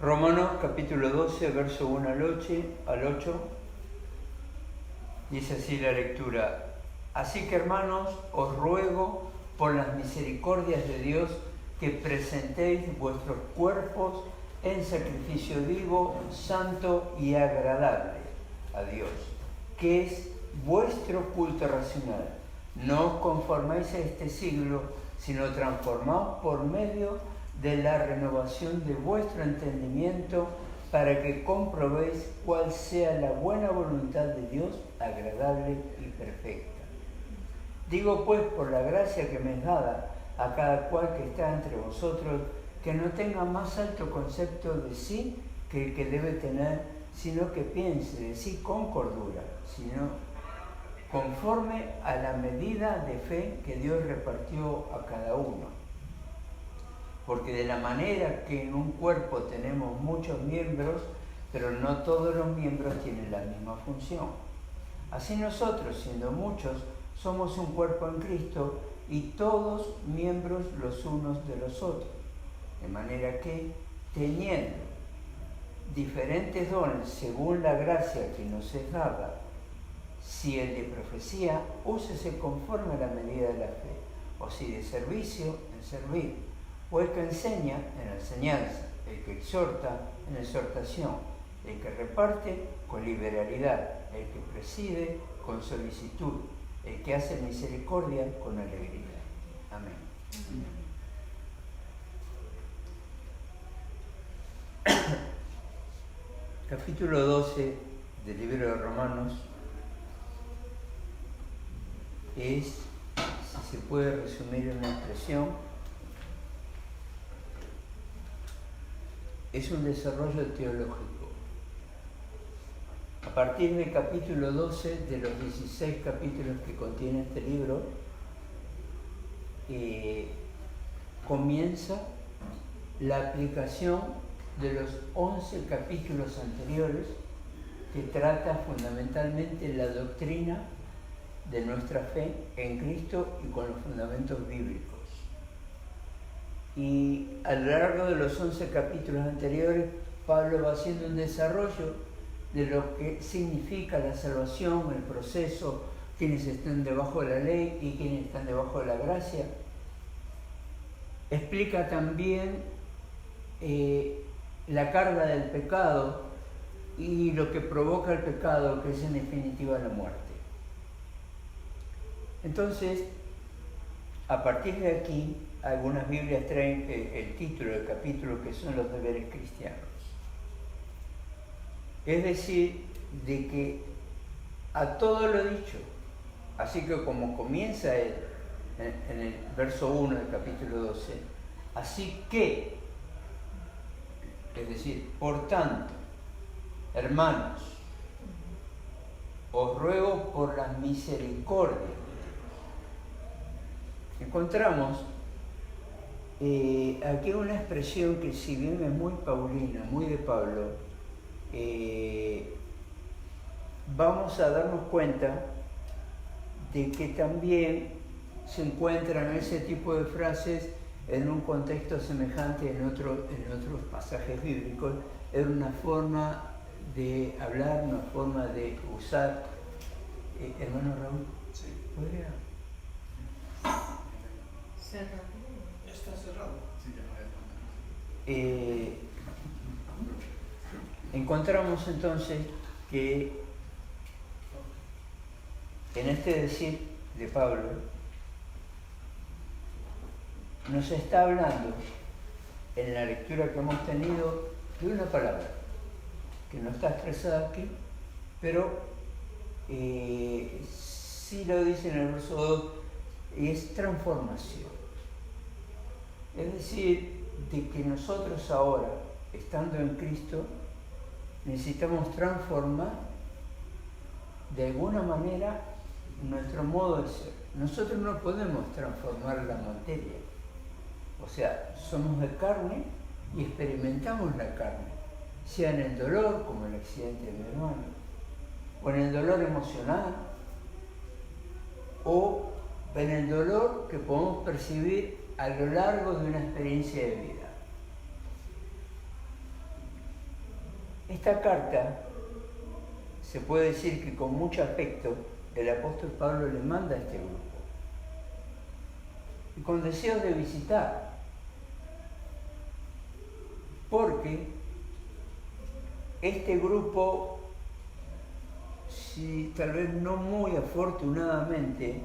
Romanos capítulo 12, verso 1 al 8, dice así la lectura. Así que, hermanos, os ruego por las misericordias de Dios que presentéis vuestros cuerpos en sacrificio vivo, santo y agradable a Dios, que es vuestro culto racional. No os conforméis a este siglo, sino transformaos por medio de la renovación de vuestro entendimiento, para que comprobéis cuál sea la buena voluntad de Dios, agradable y perfecta. Digo pues, por la gracia que me es dada a cada cual que está entre vosotros, que no tenga más alto concepto de sí que el que debe tener, sino que piense de sí con cordura, sino conforme a la medida de fe que Dios repartió a cada uno. Porque de la manera que en un cuerpo tenemos muchos miembros, pero no todos los miembros tienen la misma función. Así nosotros, siendo muchos, somos un cuerpo en Cristo y todos miembros los unos de los otros. De manera que, teniendo diferentes dones según la gracia que nos es dada, si el de profecía, úsese conforme a la medida de la fe, o si de servicio, en servir, o el que enseña, en la enseñanza, el que exhorta, en exhortación, el que reparte, con liberalidad, el que preside, con solicitud, el que hace misericordia, con alegría. Amén. Capítulo 12 del libro de Romanos es, si se puede resumir en una expresión, es un desarrollo teológico. A partir del capítulo 12 de los 16 capítulos que contiene este libro, comienza la aplicación de los 11 capítulos anteriores, que trata fundamentalmente la doctrina de nuestra fe en Cristo y con los fundamentos bíblicos. Y a lo largo de los 11 capítulos anteriores, Pablo va haciendo un desarrollo de lo que significa la salvación, el proceso, quienes están debajo de la ley y quienes están debajo de la gracia. Explica también la carga del pecado y lo que provoca el pecado, que es en definitiva la muerte. Entonces, a partir de aquí, algunas Biblias traen el título del capítulo, que son los deberes cristianos. Es decir, de que a todo lo dicho, así que como comienza él en el verso 1 del capítulo 12, así que, es decir, por tanto, hermanos, os ruego por las misericordias. Encontramos aquí una expresión que, si bien es muy paulina, muy de Pablo, vamos a darnos cuenta de que también se encuentran ese tipo de frases en un contexto semejante en otros pasajes bíblicos. Es una forma de hablar, una forma de usar. Hermano Raúl, Sí. ¿podría? Cerrado. ¿Está cerrado? Sí, ya Encontramos entonces que en este decir de Pablo nos está hablando, en la lectura que hemos tenido, de una palabra que no está expresada aquí, pero sí lo dice en el verso 2, y es transformación. Es decir, de que nosotros ahora, estando en Cristo, necesitamos transformar de alguna manera nuestro modo de ser. Nosotros no podemos transformar la materia. O sea, somos de carne y experimentamos la carne, sea en el dolor, como el accidente de mi hermano, o en el dolor emocional, o en el dolor que podemos percibir a lo largo de una experiencia de vida. Esta carta se puede decir que con mucho afecto el apóstol Pablo le manda a este grupo y con deseos de visitar, porque este grupo, si tal vez no muy afortunadamente,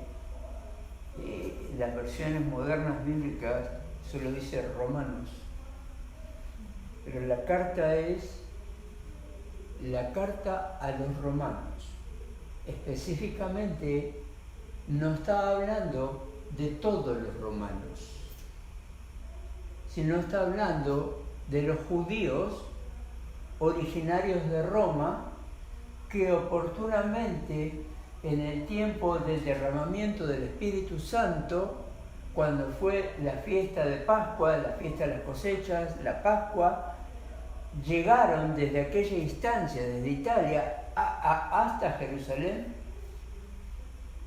las versiones modernas bíblicas solo dice Romanos, pero la carta es la carta a los romanos. Específicamente no está hablando de todos los romanos, sino está hablando de los judíos originarios de Roma que oportunamente en el tiempo del derramamiento del Espíritu Santo, cuando fue la fiesta de Pascua, la fiesta de las cosechas, la Pascua, llegaron desde aquella instancia, desde Italia hasta Jerusalén,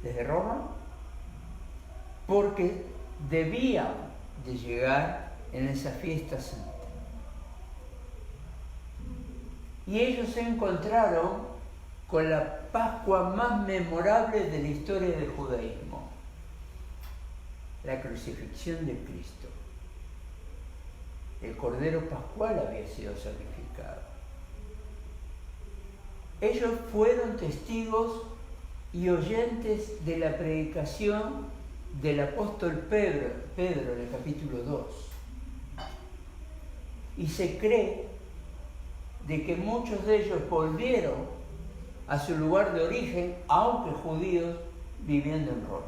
desde Roma, porque debían de llegar en esa fiesta santa. Y ellos se encontraron con la Pascua más memorable de la historia del judaísmo, la crucifixión de Cristo. El Cordero Pascual había sido sacrificado. Ellos fueron testigos y oyentes de la predicación del apóstol Pedro en el capítulo 2. Y se cree de que muchos de ellos volvieron a su lugar de origen, aunque judíos, viviendo en Roma.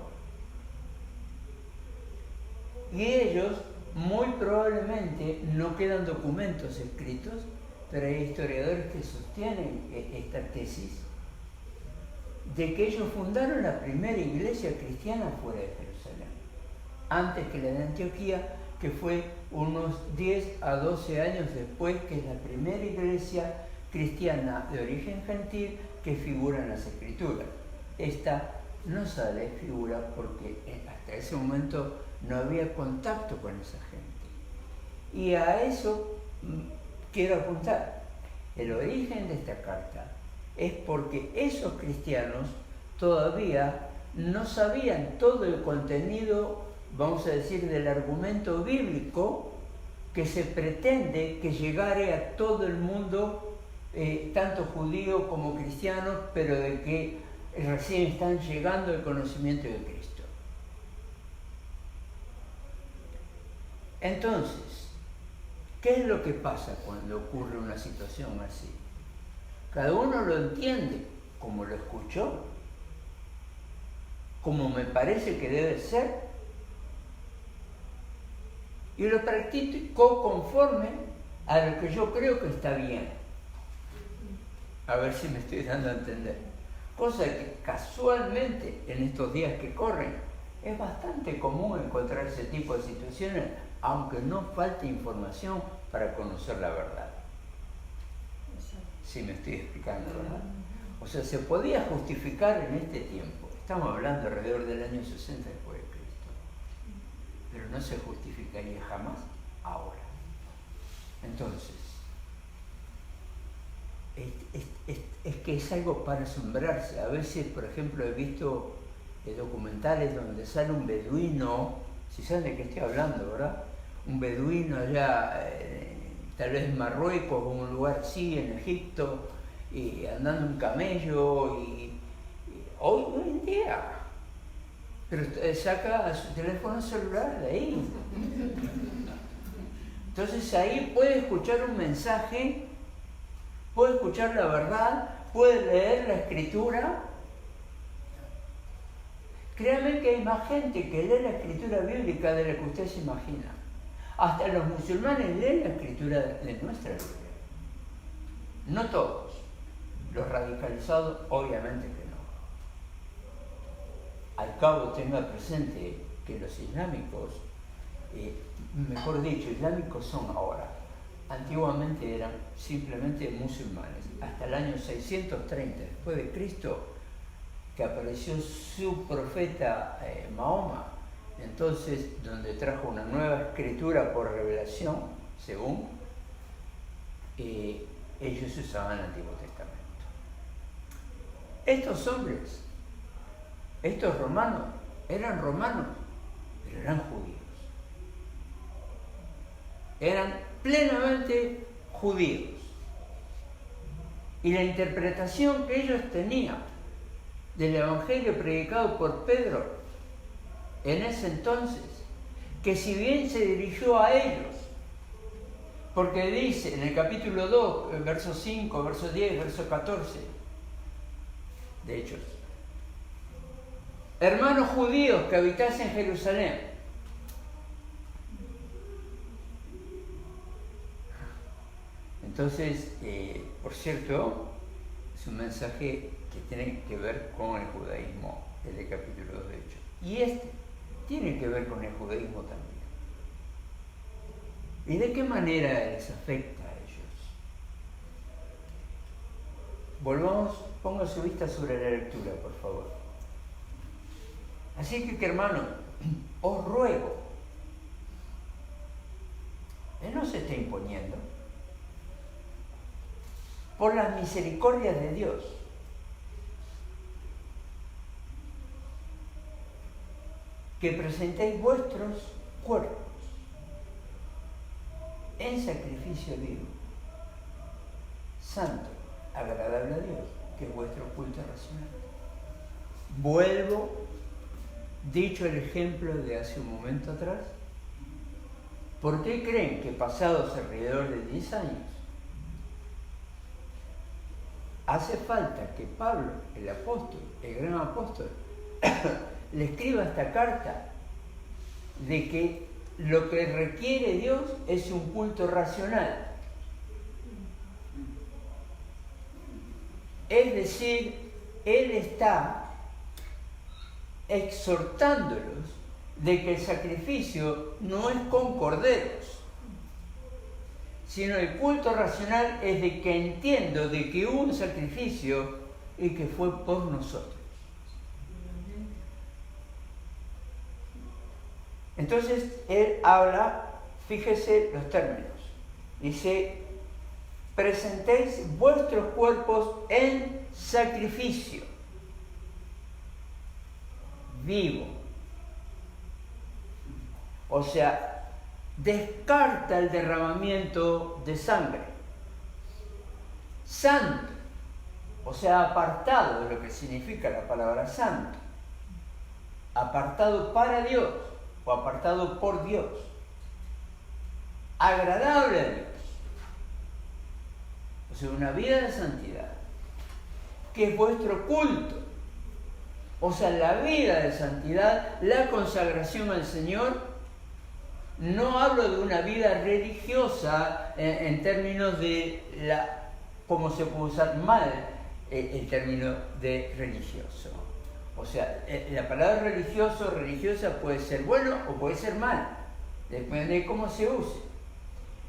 Y ellos, muy probablemente, no quedan documentos escritos, pero hay historiadores que sostienen esta tesis, de que ellos fundaron la primera iglesia cristiana fuera de Jerusalén, antes que la de Antioquía, que fue unos 10 a 12 años después, que es la primera iglesia cristiana de origen gentil que figura en las Escrituras. Esta no sale figura porque hasta ese momento no había contacto con esa gente. Y a eso quiero apuntar. El origen de esta carta es porque esos cristianos todavía no sabían todo el contenido, vamos a decir, del argumento bíblico que se pretende que llegare a todo el mundo, tanto judío como cristiano, pero de que recién están llegando al conocimiento de Cristo. Entonces, ¿qué es lo que pasa cuando ocurre una situación así? Cada uno lo entiende como lo escuchó, como me parece que debe ser, y lo practico conforme a lo que yo creo que está bien. A ver si me estoy dando a entender. Cosa que casualmente en estos días que corren es bastante común encontrar ese tipo de situaciones, aunque no falte información para conocer la verdad. Si me estoy explicando, ¿verdad? O sea, se podía justificar en este tiempo. Estamos hablando alrededor del año 60 después de Cristo. Pero no se justificaría jamás ahora. Entonces, es que es algo para asombrarse. A veces, por ejemplo, he visto documentales donde sale un beduino, si saben de qué estoy hablando, ¿verdad? Un beduino allá, tal vez en Marruecos o en un lugar así, en Egipto, y andando en camello, y hoy en día, pero saca su teléfono celular de ahí. Entonces ahí puede escuchar un mensaje, puede escuchar la verdad, puede leer la escritura. Créanme que hay más gente que lee la escritura bíblica de la que usted se imagina. Hasta los musulmanes leen la escritura de nuestra Biblia. No todos. Los radicalizados, obviamente que no. Al cabo, tenga presente que los islámicos, mejor dicho, islámicos son ahora. Antiguamente eran simplemente musulmanes. Hasta el año 630 después de Cristo, que apareció su profeta Mahoma, entonces donde trajo una nueva escritura por revelación, según, ellos usaban el Antiguo Testamento. Estos hombres, estos romanos, eran romanos, pero eran judíos. Eran plenamente judíos. Y la interpretación que ellos tenían del Evangelio predicado por Pedro en ese entonces, que si bien se dirigió a ellos, porque dice en el capítulo 2, verso 5, verso 10, verso 14 de Hechos: hermanos judíos que habitáis en Jerusalén, entonces, por cierto, es un mensaje que tiene que ver con el judaísmo, el del capítulo 2 de Hechos. Y este tiene que ver con el judaísmo también. ¿Y de qué manera les afecta a ellos? Volvamos, ponga su vista sobre la lectura, por favor. Así que, hermano, os ruego, Él no se está imponiendo, por las misericordias de Dios, que presentéis vuestros cuerpos en sacrificio vivo, santo, agradable a Dios, que es vuestro culto racional. Vuelvo, dicho el ejemplo de hace un momento atrás, ¿por qué creen que pasados alrededor de 10 años hace falta que Pablo, el apóstol, el gran apóstol, le escriba esta carta de que lo que requiere Dios es un culto racional? Es decir, Él está exhortándolos de que el sacrificio no es con corderos, sino el culto racional es de que entiendo de que hubo un sacrificio y que fue por nosotros. Entonces, él habla, fíjese los términos, dice: presentéis vuestros cuerpos en sacrificio vivo. O sea, descarta el derramamiento de sangre. Santo, o sea, apartado, de lo que significa la palabra santo. Apartado para Dios o apartado por Dios. Agradable a Dios. O sea, una vida de santidad, que es vuestro culto. O sea, la vida de santidad, la consagración al Señor. No hablo de una vida religiosa en términos de cómo se puede usar mal el término de religioso. O sea, la palabra religiosa puede ser bueno o puede ser mal, depende de cómo se use.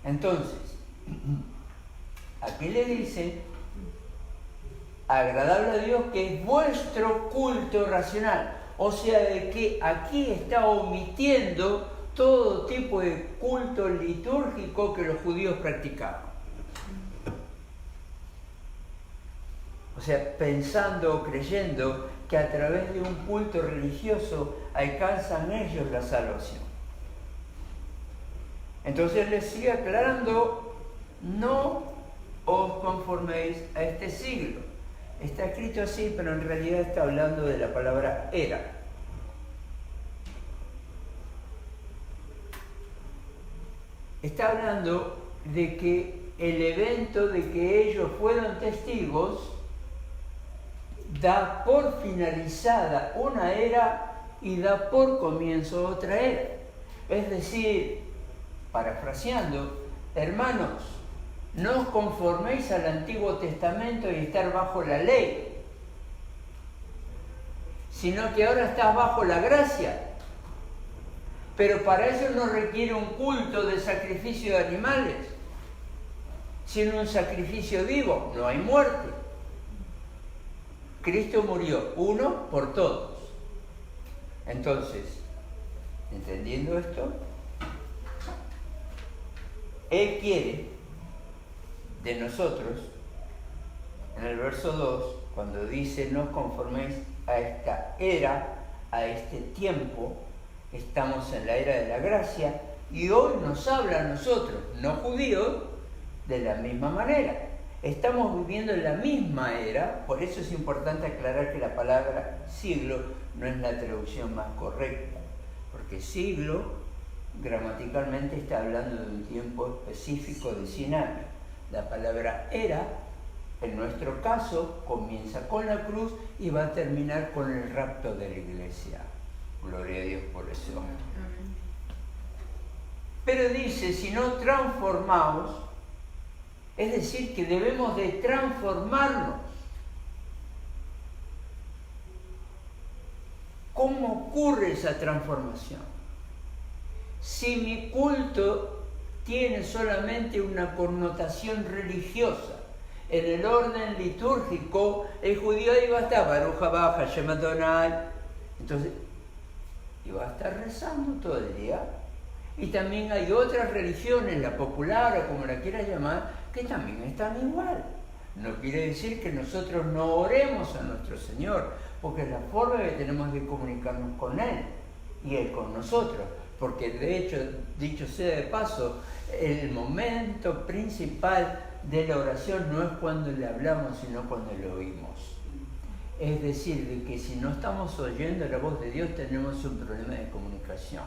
Entonces, aquí le dice: agradable a Dios, que es vuestro culto racional. O sea, de que aquí está omitiendo todo tipo de culto litúrgico que los judíos practicaban. O sea, pensando o creyendo que a través de un culto religioso alcanzan ellos la salvación. Entonces les sigue aclarando: no os conforméis a este siglo. Está escrito así, pero en realidad está hablando de la palabra era. Está hablando de que el evento de que ellos fueron testigos da por finalizada una era y da por comienzo otra era. Es decir, parafraseando, hermanos, no os conforméis al Antiguo Testamento y estar bajo la ley, sino que ahora estás bajo la gracia. Pero para eso no requiere un culto de sacrificio de animales, sino un sacrificio vivo. No hay muerte. Cristo murió uno por todos. Entonces, entendiendo esto, Él quiere de nosotros, en el verso 2, cuando dice no os conforméis a esta era, a este tiempo, estamos en la era de la gracia, y hoy nos habla a nosotros, no judíos, de la misma manera. Estamos viviendo en la misma era, por eso es importante aclarar que la palabra siglo no es la traducción más correcta, porque siglo gramaticalmente está hablando de un tiempo específico de 100 años. La palabra era, en nuestro caso, comienza con la cruz y va a terminar con el rapto de la iglesia. Gloria a Dios por eso. Pero dice, si no transformaos, es decir, que debemos de transformarnos. ¿Cómo ocurre esa transformación? Si mi culto tiene solamente una connotación religiosa, en el orden litúrgico, el judío iba a estar Baruch haba Hashem Adonai, entonces iba a estar rezando todo el día. Y también hay otras religiones, la popular o como la quieras llamar, que también están igual. No quiere decir que nosotros no oremos a nuestro Señor, porque es la forma que tenemos de comunicarnos con Él y Él con nosotros. Porque de hecho, dicho sea de paso, el momento principal de la oración no es cuando le hablamos, sino cuando le oímos. Es decir, de que si no estamos oyendo la voz de Dios, tenemos un problema de comunicación.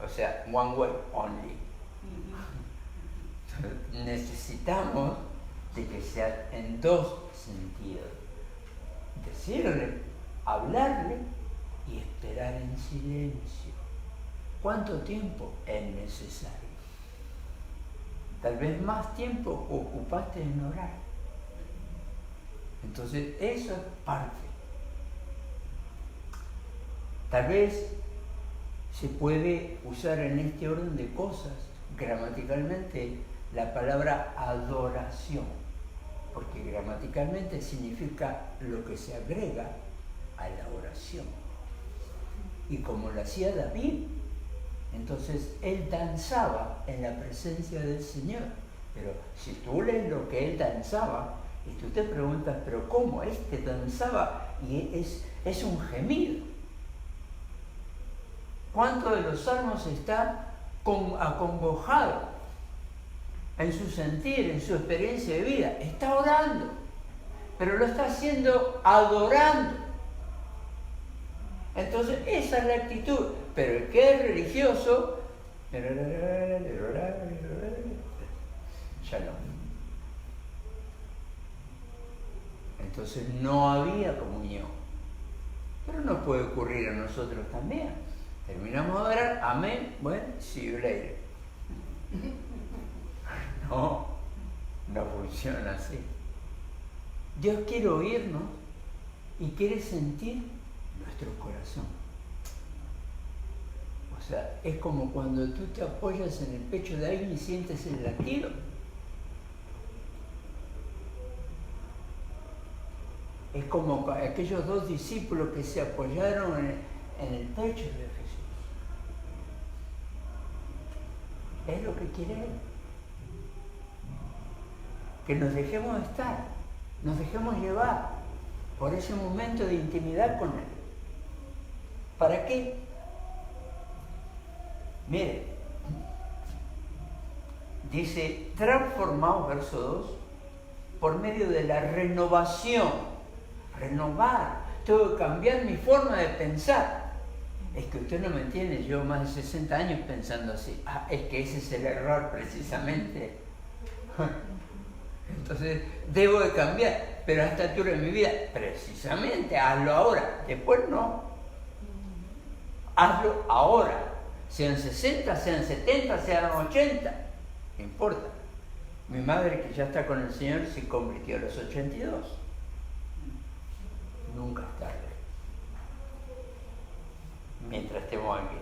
O sea, one way only. Necesitamos de que sea en dos sentidos. Decirle, hablarle y esperar en silencio. ¿Cuánto tiempo es necesario? Tal vez más tiempo ocupaste en orar. Entonces, eso es parte. Tal vez se puede usar en este orden de cosas, gramaticalmente, la palabra adoración, porque gramaticalmente significa lo que se agrega a la oración. Y como lo hacía David, entonces él danzaba en la presencia del Señor. Pero si tú lees lo que él danzaba, y tú te preguntas, ¿pero cómo? Este danzaba y es un gemido. ¿Cuántos de los salmos está acongojado en su sentir, en su experiencia de vida? Está orando, pero lo está haciendo adorando. Entonces, esa es la actitud. Pero el que es religioso, ya no. Entonces, no había comunión. Pero nos puede ocurrir a nosotros también. Terminamos de orar, amén, bueno, see you later. No funciona así. Dios quiere oírnos y quiere sentir nuestro corazón. O sea, es como cuando tú te apoyas en el pecho de alguien y sientes el latido. Es como aquellos dos discípulos que se apoyaron en el pecho de Jesús. Es lo que quiere Él. Que nos dejemos estar, nos dejemos llevar por ese momento de intimidad con Él. ¿Para qué? Mire, dice, transformaos, verso 2, por medio de la renovación. Renovar, tengo que cambiar mi forma de pensar. Es que usted no me entiende, llevo más de 60 años pensando así. Es que ese es el error precisamente. Entonces, debo de cambiar, pero a esta altura de mi vida, precisamente, hazlo ahora, después no. Hazlo ahora, sean 60, sean 70, sean 80, no importa. Mi madre, que ya está con el Señor, se convirtió a los 82. Nunca es tarde. Mientras estemos aquí.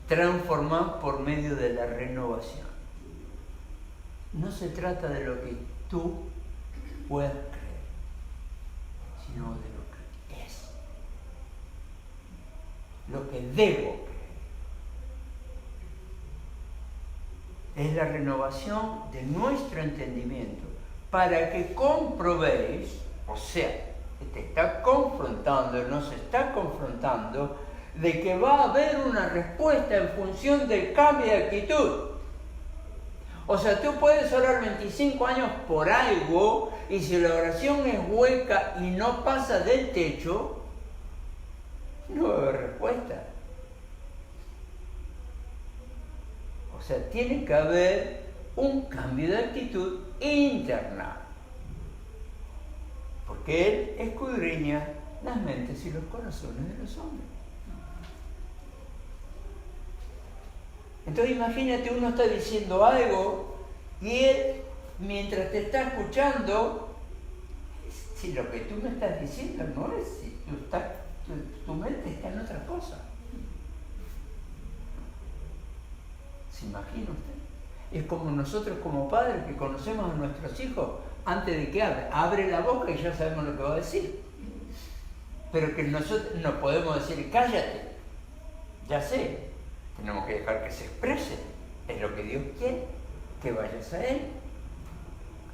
Transformar por medio de la renovación. No se trata de lo que tú puedas creer, sino de lo que es. Lo que debo creer. es la renovación de nuestro entendimiento, para que comprobéis, o sea, que te está confrontando, nos está confrontando, de que va a haber una respuesta en función del cambio de actitud. O sea, tú puedes orar 25 años por algo, y si la oración es hueca y no pasa del techo, no va a haber respuesta. O sea, tiene que haber un cambio de actitud interna. Porque Él escudriña las mentes y los corazones de los hombres. Entonces imagínate, uno está diciendo algo y Él, mientras te está escuchando, si lo que tú me estás diciendo no es, si tu mente está en otra cosa. ¿Se imagina usted? Es como nosotros como padres que conocemos a nuestros hijos antes de que abre la boca y ya sabemos lo que va a decir. Pero que nosotros no podemos decir, cállate, ya sé. Tenemos que dejar que se exprese. Es lo que Dios quiere, que vayas a Él,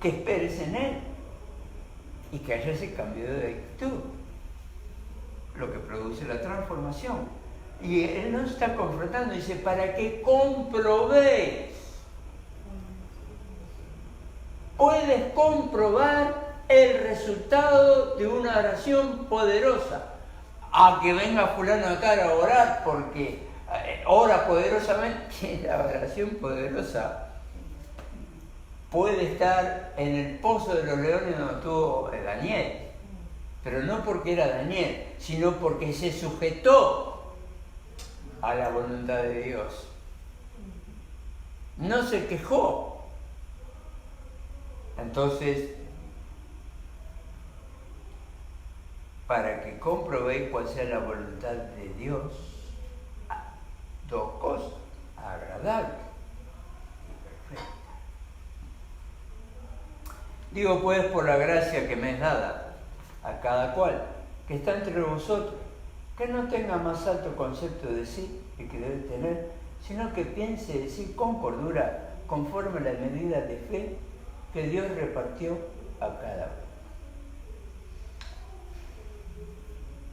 que esperes en Él y que haya ese cambio de actitud, lo que produce la transformación. Y Él nos está confrontando, dice, para que comprobéis. Puedes comprobar el resultado de una oración poderosa. A que venga fulano acá a orar porque ora poderosamente. La oración poderosa puede estar en el pozo de los leones donde estuvo Daniel, pero no porque era Daniel, sino porque se sujetó a la voluntad de Dios. No se quejó. Entonces, para que comprobéis cuál sea la voluntad de Dios, dos cosas, agradable y perfecta. Digo pues, por la gracia que me es dada a cada cual, que está entre vosotros, que no tenga más alto concepto de sí el que debe tener, sino que piense de sí con cordura, conforme a la medida de fe que Dios repartió a cada uno.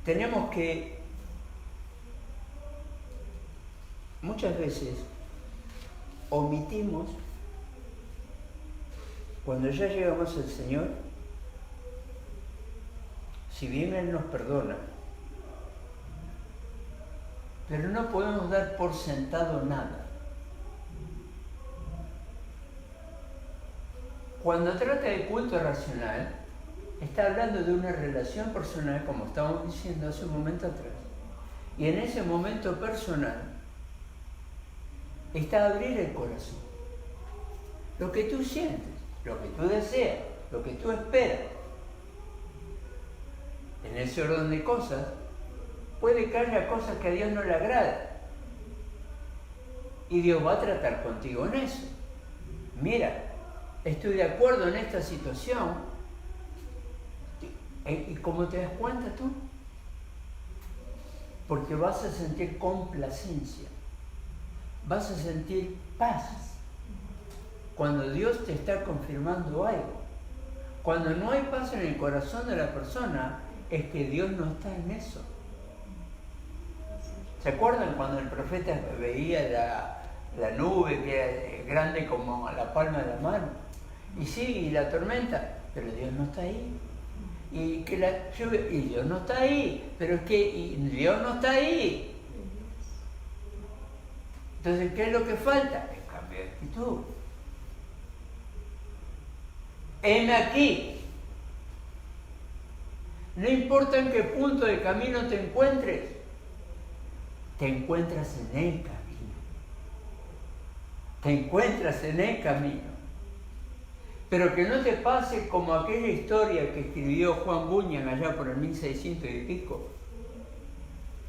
Tenemos que, muchas veces, omitimos, cuando ya llegamos al Señor, si bien Él nos perdona, pero no podemos dar por sentado nada. Cuando trata de culto racional, está hablando de una relación personal, como estábamos diciendo hace un momento atrás. Y en ese momento personal está abrir el corazón. Lo que tú sientes, lo que tú deseas, lo que tú esperas. En ese orden de cosas, puede que haya cosas que a Dios no le agradan. Y Dios va a tratar contigo en eso. Mira, estoy de acuerdo en esta situación. ¿Y cómo te das cuenta tú? Porque vas a sentir complacencia, vas a sentir paz cuando Dios te está confirmando algo. Cuando no hay paz en el corazón de la persona, es que Dios no está en eso. ¿Se acuerdan cuando el profeta veía la nube que era grande como la palma de la mano? Y sí, y la tormenta, pero Dios no está ahí. Y que la lluvia, y Dios no está ahí, pero es que Dios no está ahí. Entonces, ¿qué es lo que falta? El cambio de actitud. Heme aquí. No importa en qué punto del camino te encuentras en el camino. Te encuentras en el camino. Pero que no te pase como aquella historia que escribió Juan Bunyan allá por el 1600 y pico,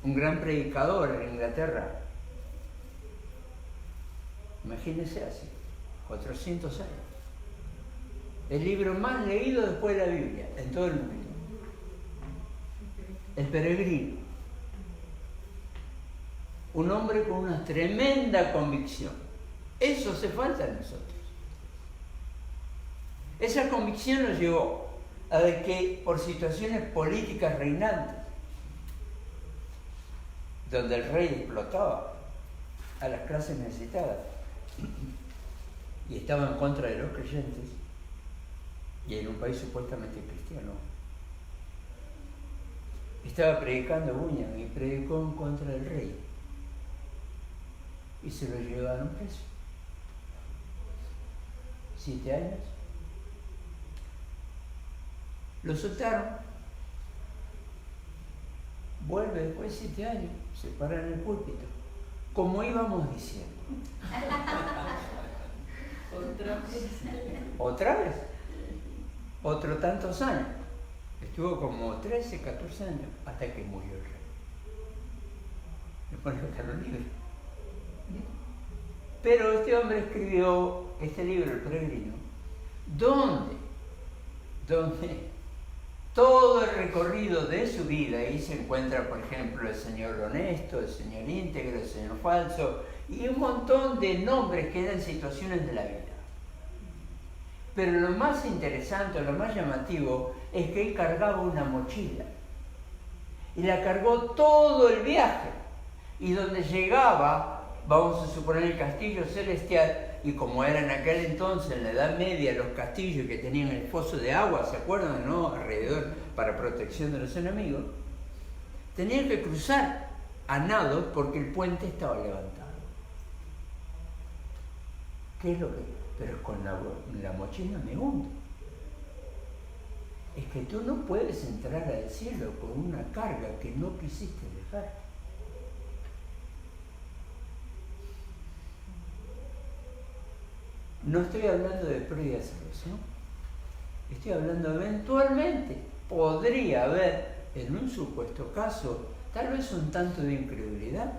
un gran predicador en Inglaterra. Imagínense así, 400 años. El libro más leído después de la Biblia en todo el mundo. El Peregrino. Un hombre con una tremenda convicción. Eso hace falta en nosotros. Esa convicción nos llevó a que por situaciones políticas reinantes, donde el rey explotaba a las clases necesitadas y estaba en contra de los creyentes, y en un país supuestamente cristiano, estaba predicando Bunyan y predicó en contra del rey y se lo llevaron preso. 7 años. Lo soltaron. Vuelve después de 7 años, se para en el púlpito, como íbamos diciendo. ¿Otra vez? Otro tantos años. Estuvo como 13, 14 años hasta que murió el rey. Después lo dejaron libre. Pero este hombre escribió este libro, El Peregrino, donde todo el recorrido de su vida, ahí se encuentra, por ejemplo, el señor honesto, el señor íntegro, el señor falso, y un montón de nombres que eran situaciones de la vida. Pero lo más interesante, lo más llamativo, es que él cargaba una mochila. Y la cargó todo el viaje. Y donde llegaba, vamos a suponer el castillo celestial, y como era en aquel entonces, en la Edad Media, los castillos que tenían el foso de agua, ¿se acuerdan, no? Alrededor, para protección de los enemigos, tenían que cruzar a nado porque el puente estaba levantado. ¿Qué es lo que...? Pero con la mochila me hundo. Es que tú no puedes entrar al cielo con una carga que no quisiste dejar. No estoy hablando de pérdida de salvación. Estoy hablando eventualmente. Podría haber, en un supuesto caso, tal vez un tanto de incredulidad.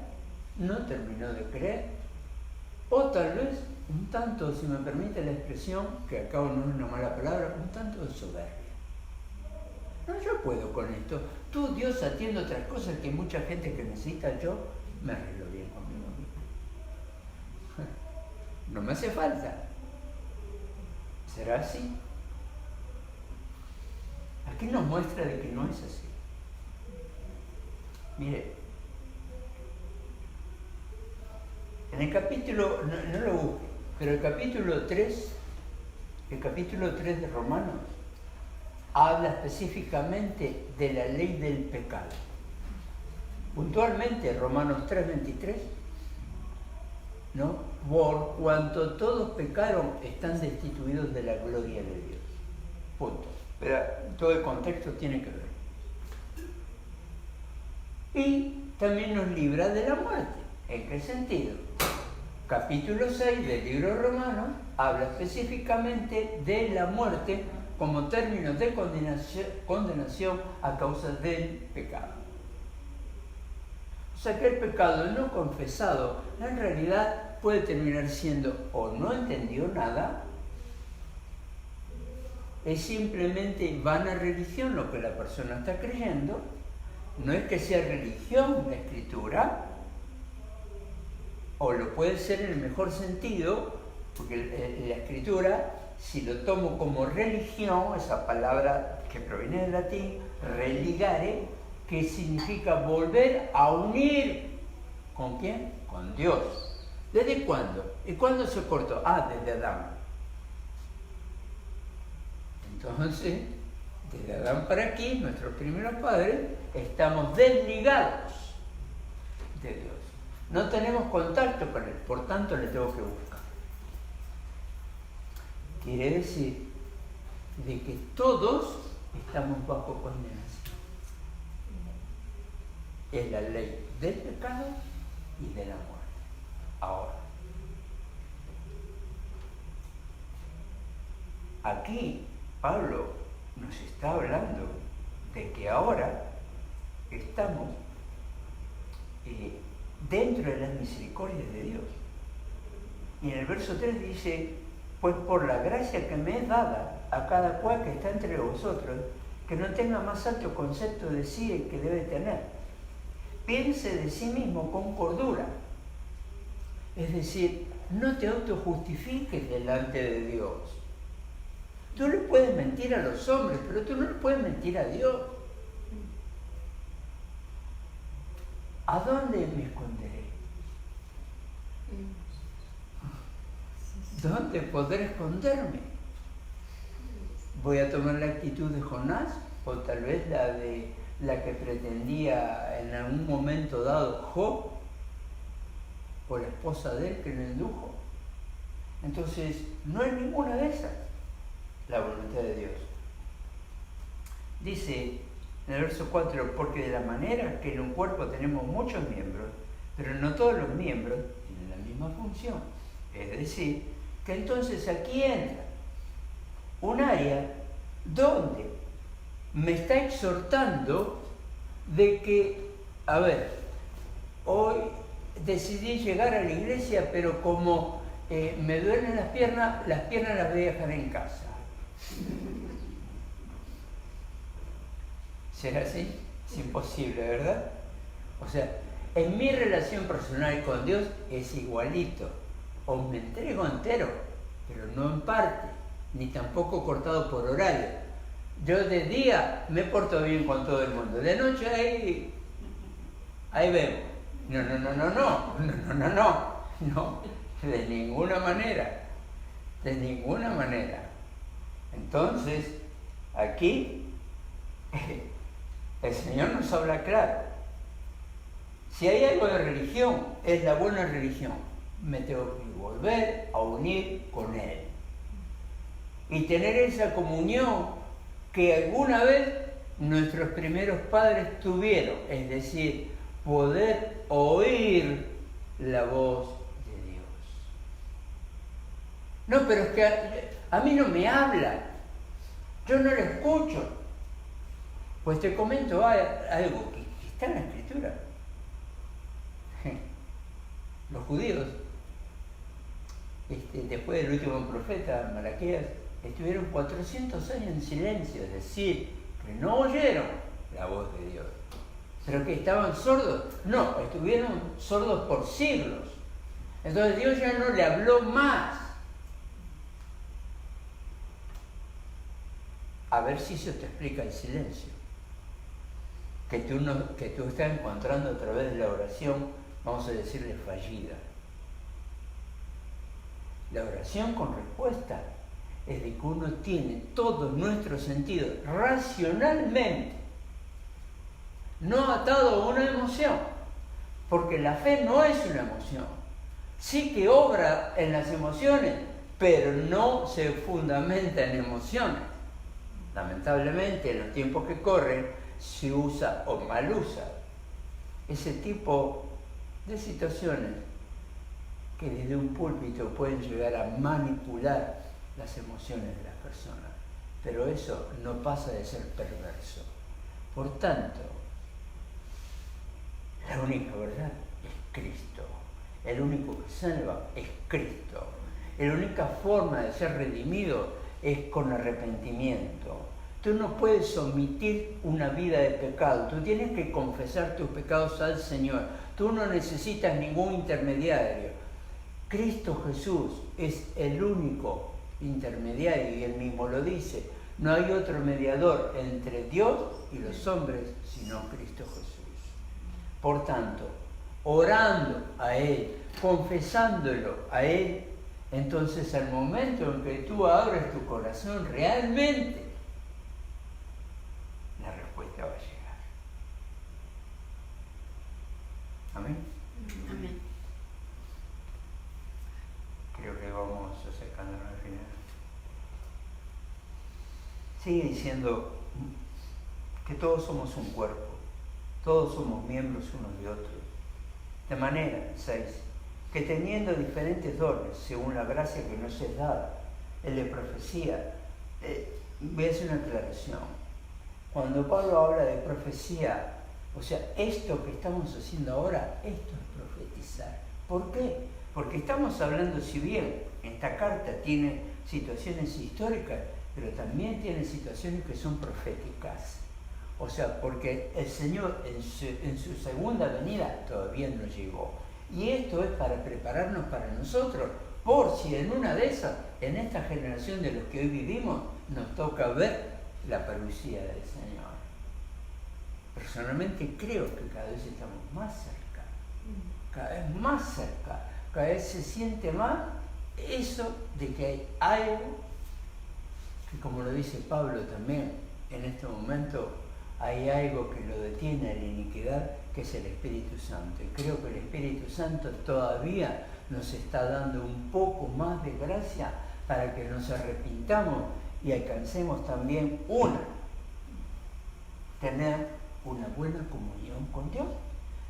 No terminó de creer. O tal vez un tanto, si me permite la expresión, que acabo no es una mala palabra, un tanto de soberbia. No, yo puedo con esto. Tú, Dios, atiende otras cosas que mucha gente que necesita, yo me arreglo bien conmigo mismo. No me hace falta. ¿Será así? Aquí nos muestra de que no es así. Mire, en el capítulo, no lo busque, pero el capítulo 3 de Romanos habla específicamente de la ley del pecado. Puntualmente, Romanos 3:23, ¿no? Por cuanto todos pecaron, están destituidos de la gloria de Dios. Punto. Pero todo el contexto tiene que ver. Y también nos libra de la muerte. ¿En qué sentido? Capítulo 6 del libro de Romanos habla específicamente de la muerte como término de condenación a causa del pecado. O sea que el pecado no confesado en realidad puede terminar siendo o no entendió nada, es simplemente vana religión lo que la persona está creyendo, no es que sea religión la escritura, o lo puede ser en el mejor sentido, porque la escritura, si lo tomo como religión, esa palabra que proviene del latín, religare, que significa volver a unir, ¿con quién? Con Dios. ¿Desde cuándo? ¿Y cuándo se cortó? Desde Adán. Entonces, desde Adán para aquí, nuestros primeros padres, estamos desligados de Dios. No tenemos contacto con Él, por tanto le tengo que buscar. Quiere decir de que todos estamos bajo condenación. Es la ley del pecado y de la muerte. Ahora, aquí Pablo nos está hablando de que ahora estamos dentro de las misericordias de Dios. Y en el verso 3 dice, pues por la gracia que me es dada a cada cual que está entre vosotros, que no tenga más alto concepto de sí el que debe tener. Piense de sí mismo con cordura. Es decir, no te autojustifiques delante de Dios. Tú le puedes mentir a los hombres, pero tú no le puedes mentir a Dios. ¿A dónde me esconderé? ¿Dónde podré esconderme? ¿Voy a tomar la actitud de Jonás o tal vez la de la que pretendía en algún momento dado Job o la esposa de él que lo indujo? Entonces, no es ninguna de esas la voluntad de Dios. Dice en el verso 4, porque de la manera que en un cuerpo tenemos muchos miembros, pero no todos los miembros tienen la misma función. Es decir, que entonces aquí entra un área donde me está exhortando de que, a ver, hoy decidí llegar a la iglesia, pero como me duelen las piernas las voy a dejar en casa. ¿Será así? Es imposible, ¿verdad? O sea, en mi relación personal con Dios es igualito. O me entrego entero, pero no en parte, ni tampoco cortado por horario. Yo de día me porto bien con todo el mundo, de noche ahí vemos. No, de ninguna manera. Entonces, aquí el Señor nos habla claro. Si hay algo de religión, es la buena religión. Me tengo que volver a unir con Él. Y tener esa comunión que alguna vez nuestros primeros padres tuvieron. Es decir, poder oír la voz de Dios. No, pero es que a mí no me habla. Yo no lo escucho. Pues te comento algo que está en la Escritura. Los judíos, después del último profeta, Malaquías, estuvieron 400 años en silencio, es decir, que no oyeron la voz de Dios. ¿Pero que estaban sordos? No, estuvieron sordos por siglos. Entonces Dios ya no le habló más. A ver si eso te explica el silencio. Que tú estás encontrando a través de la oración, vamos a decirle, fallida. La oración con respuesta es de que uno tiene todos nuestros sentidos racionalmente, no atado a una emoción, porque la fe no es una emoción. Sí que obra en las emociones, pero no se fundamenta en emociones. Lamentablemente, en los tiempos que corren, se usa o mal usa ese tipo de situaciones que desde un púlpito pueden llegar a manipular las emociones de las personas, pero eso no pasa de ser perverso. Por tanto, la única verdad es Cristo, el único que salva es Cristo, la única forma de ser redimido es con arrepentimiento. Tú no puedes omitir una vida de pecado, tú tienes que confesar tus pecados al Señor, tú no necesitas ningún intermediario. Cristo Jesús es el único intermediario y Él mismo lo dice. No hay otro mediador entre Dios y los hombres sino Cristo Jesús. Por tanto, orando a Él, confesándolo a Él, entonces al momento en que tú abres tu corazón realmente, la respuesta va a llegar. Amén. Amén. Creo que vamos acercándonos al final. Sigue diciendo que todos somos un cuerpo, todos somos miembros unos de otros. De manera, 6, que teniendo diferentes dones, según la gracia que nos es dada, el de profecía, voy a hacer una aclaración. Cuando Pablo habla de profecía, o sea, esto que estamos haciendo ahora, esto es profetizar. ¿Por qué? Porque estamos hablando, si bien esta carta tiene situaciones históricas, pero también tiene situaciones que son proféticas. O sea, porque el Señor en su segunda venida todavía no llegó. Y esto es para prepararnos para nosotros, por si en una de esas, en esta generación de los que hoy vivimos, nos toca ver la parucía del Señor. Personalmente creo que cada vez estamos más cerca, cada vez más cerca, cada vez se siente más eso de que hay algo que, como lo dice Pablo también, en este momento hay algo que lo detiene a la iniquidad, que es el Espíritu Santo. Y creo que el Espíritu Santo todavía nos está dando un poco más de gracia para que nos arrepintamos y alcancemos también tener una buena comunión con Dios,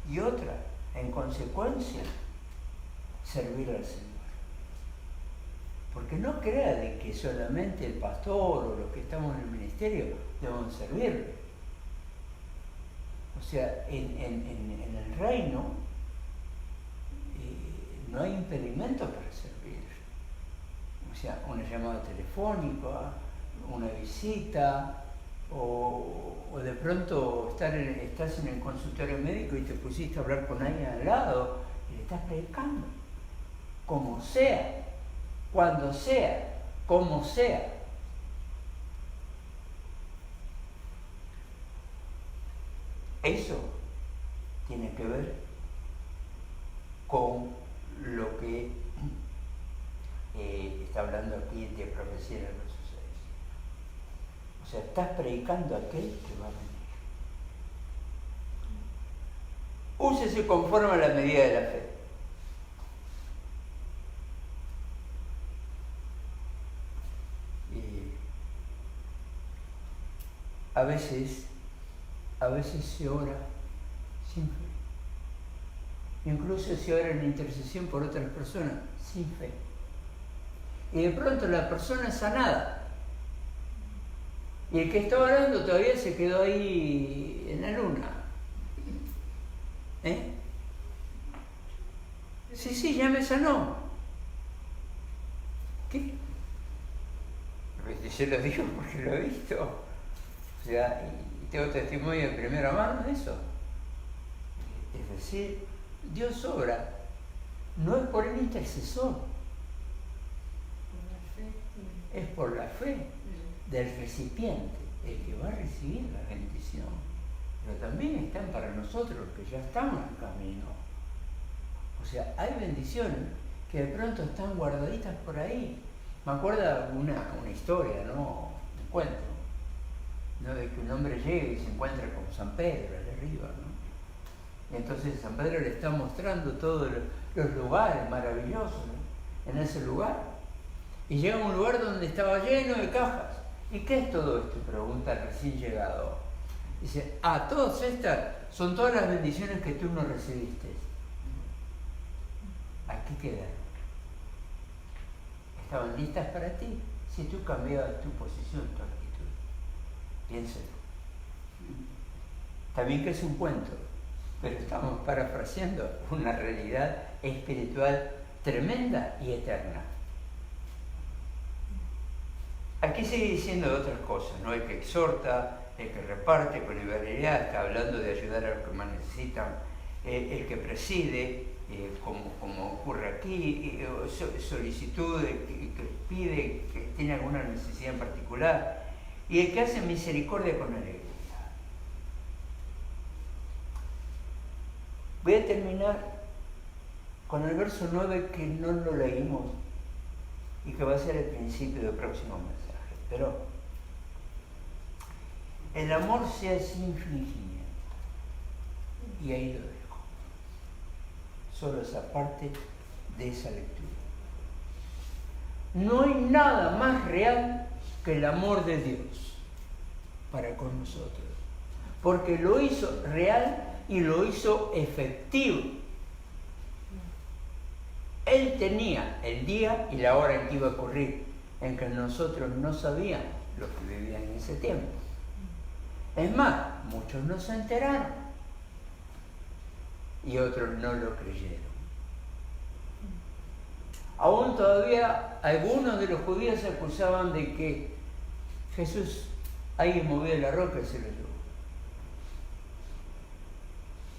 y otra, en consecuencia, servir al Señor. Porque no crea de que solamente el pastor o los que estamos en el ministerio debemos servirle. O sea, en el reino no hay impedimento para servir. O sea, una llamada telefónica, una visita, o de pronto estás en el consultorio médico y te pusiste a hablar con alguien al lado y le estás predicando. Como sea, cuando sea, como sea. Eso tiene que ver con lo que está hablando aquí de profecía en el verso 6. O sea, estás predicando a aquel que va a venir. Úsese conforme a la medida de la fe. A veces se ora sin fe. Incluso se ora en intercesión por otras personas sin fe. Y de pronto la persona es sanada. Y el que está orando todavía se quedó ahí en la luna. Sí, ya me sanó. ¿Qué? Yo lo digo porque lo he visto. O sea, y tengo testimonio de primera mano de eso. Es decir, Dios obra, no es por el intercesor, es por la fe del recipiente, el que va a recibir la bendición. Pero también están para nosotros los que ya estamos en el camino. O sea, hay bendiciones que de pronto están guardaditas por ahí. Me acuerdo una historia, ¿no? Un cuento, ¿no? De que un hombre llega y se encuentra con San Pedro allá arriba, ¿no? Y entonces San Pedro le está mostrando todos los lugares maravillosos, ¿no? En ese lugar. Y llega a un lugar donde estaba lleno de cajas. ¿Y qué es todo esto?, pregunta el recién llegado. Dice, todas estas son todas las bendiciones que tú no recibiste. Aquí quedan. Estaban listas para ti si tú cambiabas tu posición, tu actitud. Piénsalo. También que es un cuento, pero estamos parafraseando una realidad espiritual tremenda y eterna. Aquí sigue diciendo de otras cosas, ¿no? El que exhorta, el que reparte con liberalidad, está hablando de ayudar a los que más necesitan, el que preside, como ocurre aquí, solicitudes, que pide, que tiene alguna necesidad en particular, y el que hace misericordia con alegría. Voy a terminar con el verso 9, que no lo leímos y que va a ser el principio del próximo mensaje. Pero el amor sea sin fingimiento. Y ahí lo dejo. Solo esa parte de esa lectura. No hay nada más real que el amor de Dios para con nosotros. Porque lo hizo real y lo hizo efectivo. Él tenía el día y la hora en que iba a ocurrir, en que nosotros no sabíamos, los que vivían en ese tiempo. Es más, muchos no se enteraron y otros no lo creyeron. Aún todavía algunos de los judíos se acusaban de que Jesús, alguien movió la roca y se lo llevó.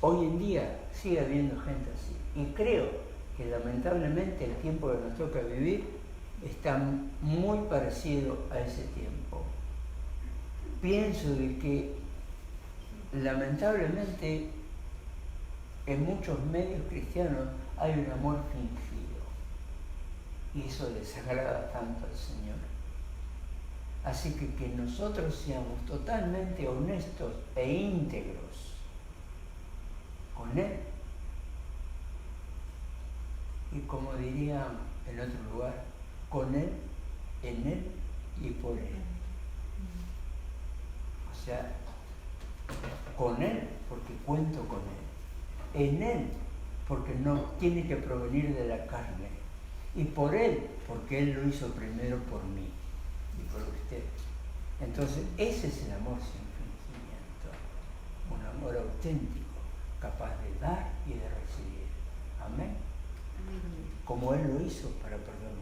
hoy en día sigue habiendo gente así. Y creo que lamentablemente el tiempo que nos toca vivir está muy parecido a ese tiempo. Pienso de que lamentablemente en muchos medios cristianos hay un amor fingido y eso desagrada tanto al Señor. Así que nosotros seamos totalmente honestos e íntegros con Él. Y como diría en otro lugar, con Él, en Él y por Él. O sea, con Él porque cuento con Él. En Él porque no tiene que provenir de la carne. Y por Él porque Él lo hizo primero por mí y por usted. Entonces ese es el amor sin fingimiento. Un amor auténtico, capaz de dar y de recibir. Amén. Como Él lo hizo para perdonar.